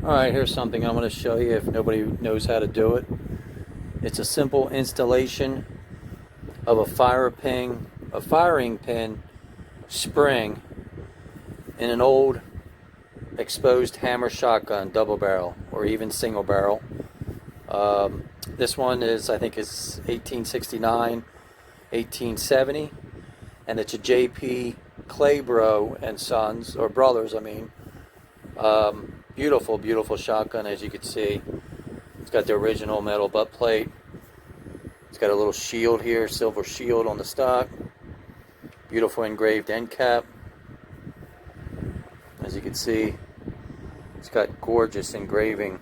Alright, here's something I'm going to show you if nobody knows how to do it. It's a simple installation of a firing pin spring in an old exposed hammer shotgun, double barrel or even single barrel. This one is, I think, is 1869, 1870, and it's a J.P. Claybro and Sons, or Brothers, I mean. Beautiful, beautiful shotgun, as you can see. It's got the original metal butt plate. It's got a little shield here, silver shield on the stock. Beautiful engraved end cap. As you can see, it's got gorgeous engraving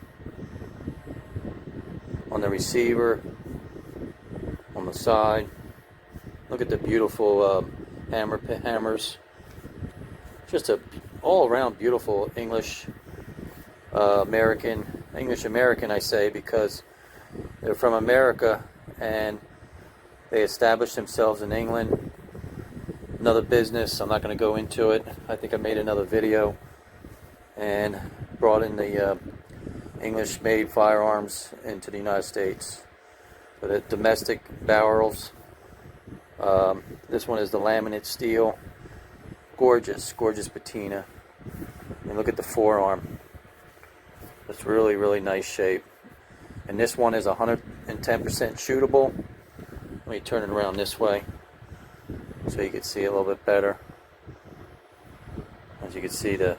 on the receiver, on the side. Look at the beautiful hammers. Just a all-around beautiful English American, I say, because they're from America and they established themselves in England. Another business, I'm not going to go into it. I think I made another video and brought in the English-made firearms into the United States. So the domestic barrels. This one is the laminate steel. Gorgeous, gorgeous patina. And look at the forearm. It's really, really nice shape. And this one is 110% shootable. Let me turn it around this way so you can see a little bit better. As you can see, the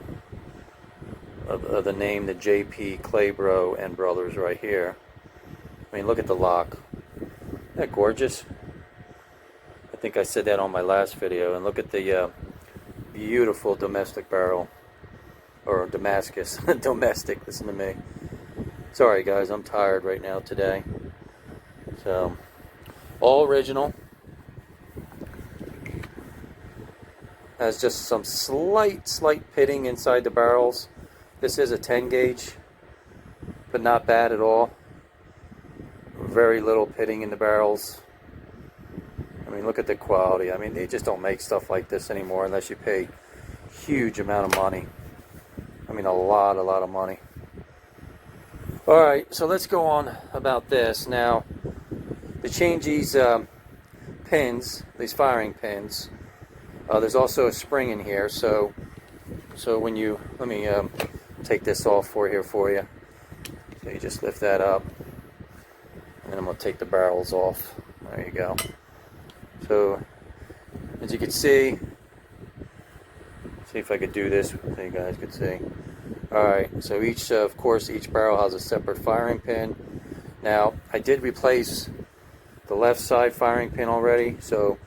name, the J.P. Claybro and Brothers right here. I mean, look at the lock. Isn't that gorgeous? I think I said that on my last video. And look at the beautiful domestic barrel. Or Damascus. Domestic, listen to me. Sorry guys, I'm tired right now today. So, all original. Has just some slight pitting inside the barrels. This is a 10 gauge, but not bad at all. Very little pitting in the barrels. I mean, look at the quality. I mean, they just don't make stuff like this anymore unless you pay huge amount of money. I mean, a lot of money. Alright, so let's go on about this. Now, to change these pins, these firing pins, there's also a spring in here. So when you, let me take this off for you. So you just lift that up. And then I'm going to take the barrels off. There you go. So, as you can see if I could do this so you guys could see. Alright, so each, of course, each barrel has a separate firing pin. Now, I did replace the left side firing pin already, so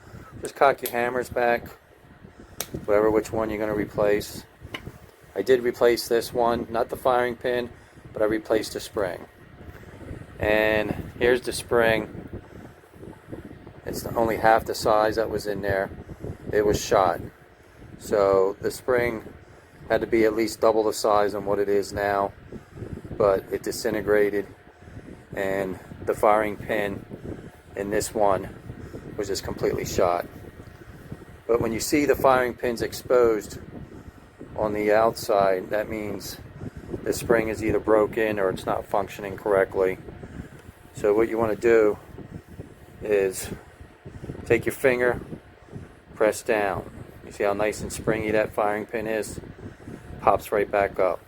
just cock your hammers back, which one you're going to replace. I did replace this one, not the firing pin, but I replaced the spring. And here's the spring. It's only half the size that was in there. It was shot. So the spring had to be at least double the size on what it is now, but it disintegrated, and the firing pin in this one was just completely shot. But when you see the firing pins exposed on the outside, that means the spring is either broken or it's not functioning correctly. So what you want to do is take your finger, press down. You see how nice and springy that firing pin is? Pops right back up.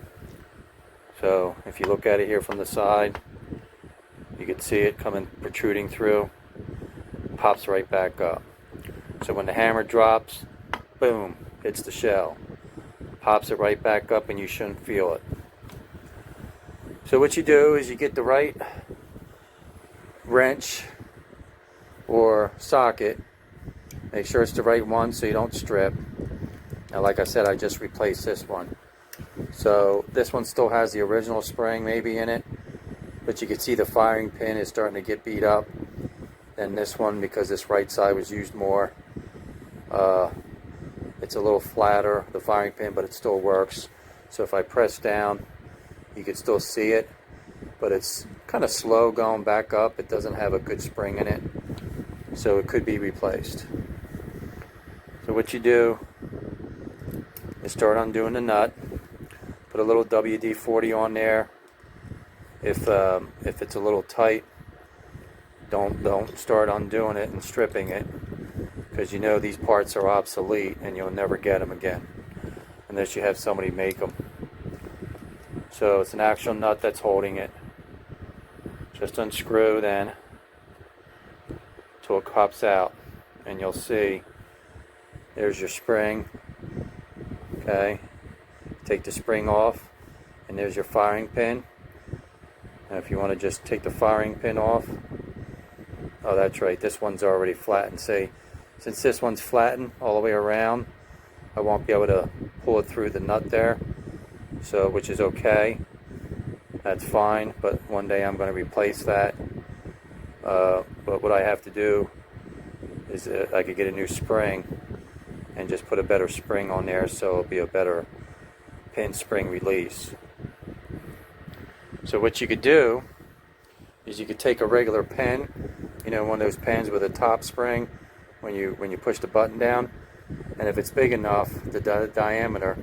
So if you look at it here from the side, you can see it coming, protruding through. Pops right back up. So when the hammer drops, boom, hits the shell. Pops it right back up and you shouldn't feel it. So what you do is you get the right wrench or socket. Make sure it's the right one so you don't strip. Now, like I said, I just replaced this one. So this one still has the original spring maybe in it, but you can see the firing pin is starting to get beat up than this one because this right side was used more. It's a little flatter, the firing pin, but it still works. So if I press down, you can still see it, but it's kind of slow going back up. It doesn't have a good spring in it, so it could be replaced. So what you do is start undoing the nut, put Put a little WD-40 on there. If it's a little tight, don't start undoing it and stripping it, because you know these parts are obsolete and you'll never get them again unless you have somebody make them. So it's an actual nut that's holding it. Just unscrew then till it pops out, and you'll see there's your spring. Okay, take the spring off, and there's your firing pin. Now if you want to just take the firing pin off, oh that's right, this one's already flattened. See, since this one's flattened all the way around, I won't be able to pull it through the nut there, so which is okay. That's fine, but one day I'm going to replace that. But what I have to do is I could get a new spring and just put a better spring on there, so it'll be a better pin spring release. So what you could do is you could take a regular pen, you know, one of those pens with a top spring when you push the button down, and if it's big enough, the diameter,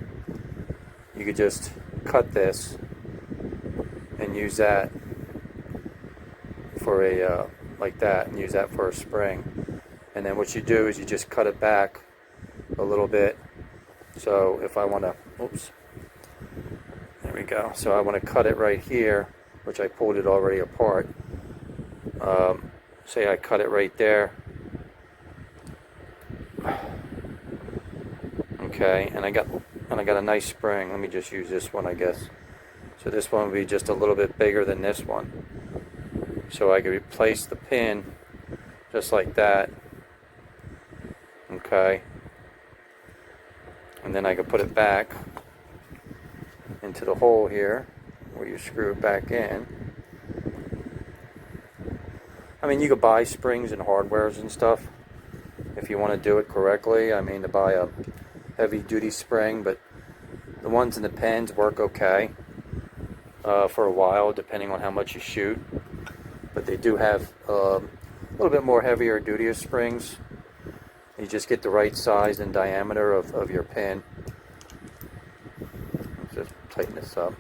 you could just cut this and use that for a like that, and use that for a spring. And then what you do is you just cut it back a little bit. So if I want to, oops, there we go. So I want to cut it right here, which I pulled it already apart. Say I cut it right there. Okay, and I got a nice spring. Let me just use this one, I guess. So this one will be just a little bit bigger than this one. So I can replace the pin just like that. Okay. And then I can put it back into the hole here where you screw it back in. I mean, you could buy springs and hardwares and stuff if you want to do it correctly. I mean, to buy a heavy duty spring, but the ones in the pens work okay for a while, depending on how much you shoot. But they do have a little bit more heavier, dutier springs. You just get the right size and diameter of your pin. Let's just tighten this up.